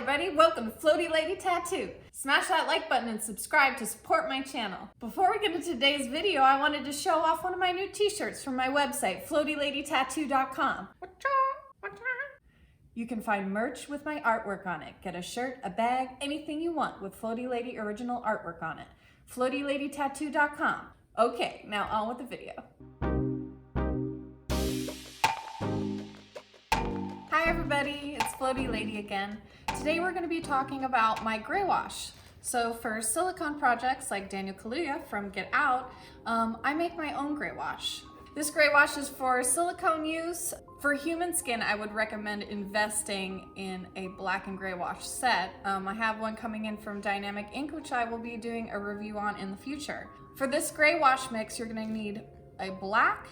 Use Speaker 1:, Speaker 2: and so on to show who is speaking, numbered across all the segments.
Speaker 1: everybody, welcome to Floaty Lady Tattoo. Smash that like button and subscribe to support my channel. Before we get into today's video, I wanted to show off one of my new t-shirts from my website, floatyladytattoo.com. You can find merch with my artwork on it. Get a shirt, a bag, anything you want with Floaty Lady original artwork on it. floatyladytattoo.com. Okay, now on with the video. Hi everybody, it's Floaty Lady again. Today we're going to be talking about my Greywash. So for silicone projects like Daniel Kaluuya from Get Out, I make my own Greywash. This Greywash is for silicone use. For human skin, I would recommend investing in a black and gray wash set. I have one coming in from Dynamic Ink, which I will be doing a review on in the future. For this gray wash mix, you're going to need a black,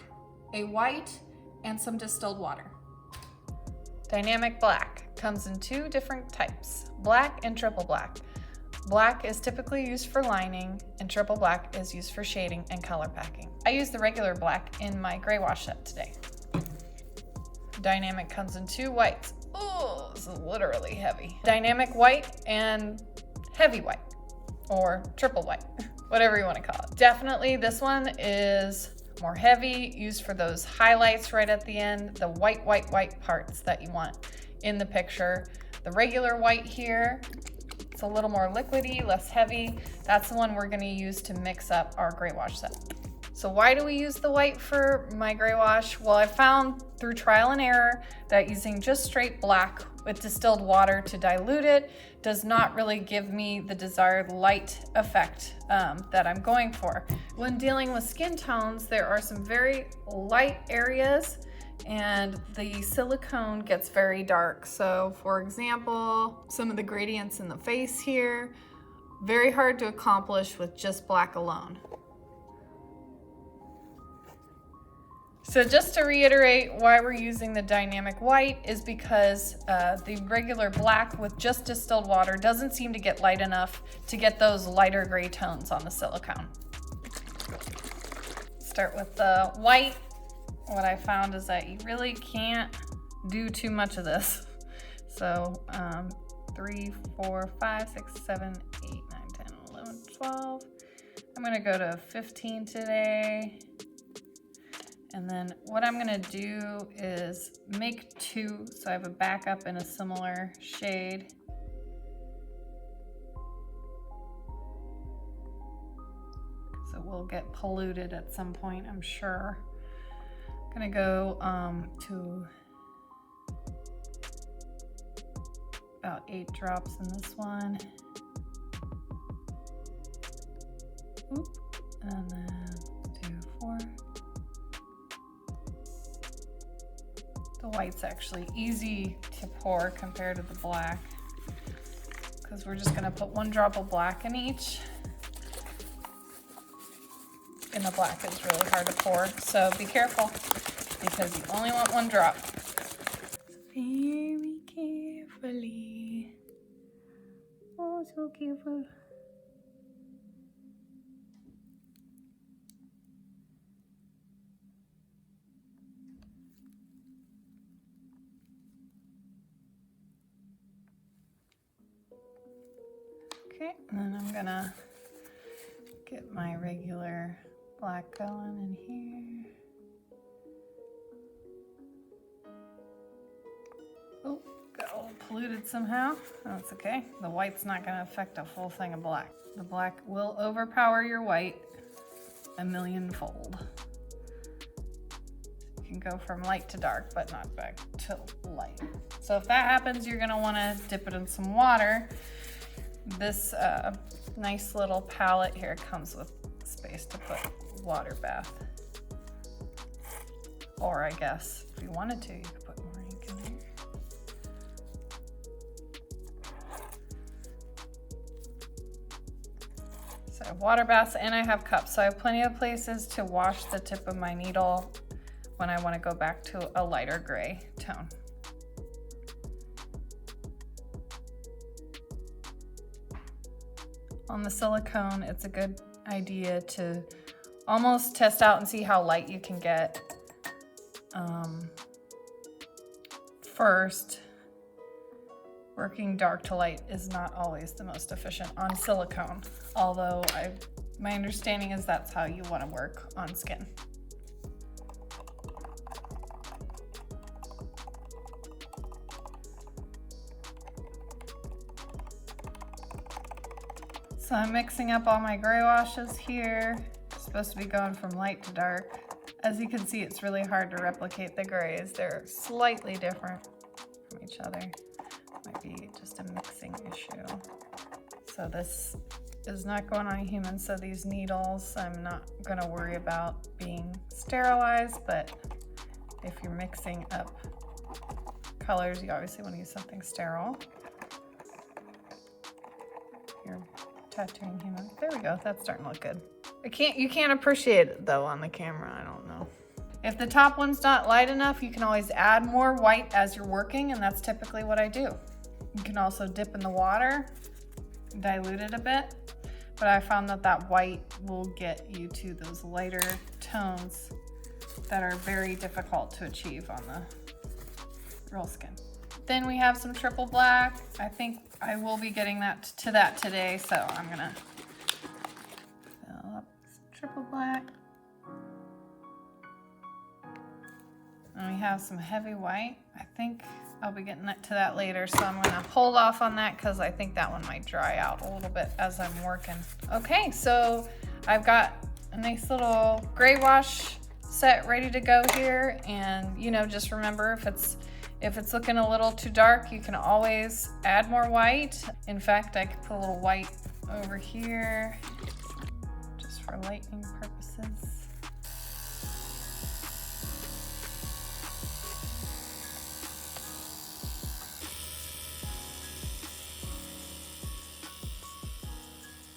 Speaker 1: a white, and some distilled water. Dynamic black comes in two different types, black and triple black. Black is typically used for lining and triple black is used for shading and color packing. I use the regular black in my gray wash set today. Dynamic comes in two whites. Oh, this is literally heavy. Dynamic white and heavy white, or triple white, whatever you want to call it. Definitely this one is more heavy, used for those highlights right at the end, the white parts that you want in the picture. The regular white here, it's a little more liquidy, less heavy. That's the one we're going to use to mix up our gray wash set. So why do we use the white for my gray wash? Well, I found through trial and error that using just straight black with distilled water to dilute it does not really give me the desired light effect that I'm going for. When dealing with skin tones, there are some very light areas and the silicone gets very dark. So for example, some of the gradients in the face here, very hard to accomplish with just black alone. So just to reiterate why we're using the dynamic white is because the regular black with just distilled water doesn't seem to get light enough to get those lighter gray tones on the silicone. Start with the white. What I found is that you really can't do too much of this. So 3, 4, 5, 6, 7, 8, 9, 10, 11, 12. I'm gonna go to 15 today. And then what I'm gonna do is make two, so I have a backup in a similar shade. So we'll get polluted at some point, I'm sure. I'm gonna go to about 8 drops in this one. Oop. And then do 4. The white's actually easy to pour compared to the black because we're just gonna put 1 drop of black in each. And the black is really hard to pour, so be careful because you only want 1 drop. Very carefully. Oh, so careful. Okay, and then I'm gonna get my regular black going in here. Oh, got a little polluted somehow. That's okay. The white's not gonna affect a full thing of black. The black will overpower your white a millionfold. You can go from light to dark, but not back to light. So if that happens, you're gonna wanna dip it in some water. This nice little palette here comes with space to put water bath. Or I guess if you wanted to, you could put more ink in here. So I have water baths and I have cups. So I have plenty of places to wash the tip of my needle when I want to go back to a lighter gray tone. On the silicone, it's a good idea to almost test out and see how light you can get first, Working dark to light is not always the most efficient on silicone, although my understanding is that's how you want to work on skin. So I'm mixing up all my gray washes here. It's supposed to be going from light to dark. As you can see, it's really hard to replicate the grays. They're slightly different from each other. Might be just a mixing issue. So this is not going on a human, so these needles I'm not gonna worry about being sterilized, but if you're mixing up colors, you obviously want to use something sterile. You're tattooing human. There we go, that's starting to look good. You can't appreciate it though on the camera, I don't know. If the top one's not light enough, you can always add more white as you're working, and that's typically what I do. You can also dip in the water, dilute it a bit, but I found that white will get you to those lighter tones that are very difficult to achieve on the real skin. Then we have some triple black. I think I will be getting to that today, so I'm gonna fill up some triple black. And we have some heavy white. I think I'll be getting to that later, so I'm gonna hold off on that because I think that one might dry out a little bit as I'm working. Okay, so I've got a nice little gray wash set ready to go here, and just remember, if it's looking a little too dark, you can always add more white. In fact, I could put a little white over here just for lightening purposes.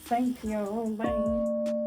Speaker 1: Thank you, bye.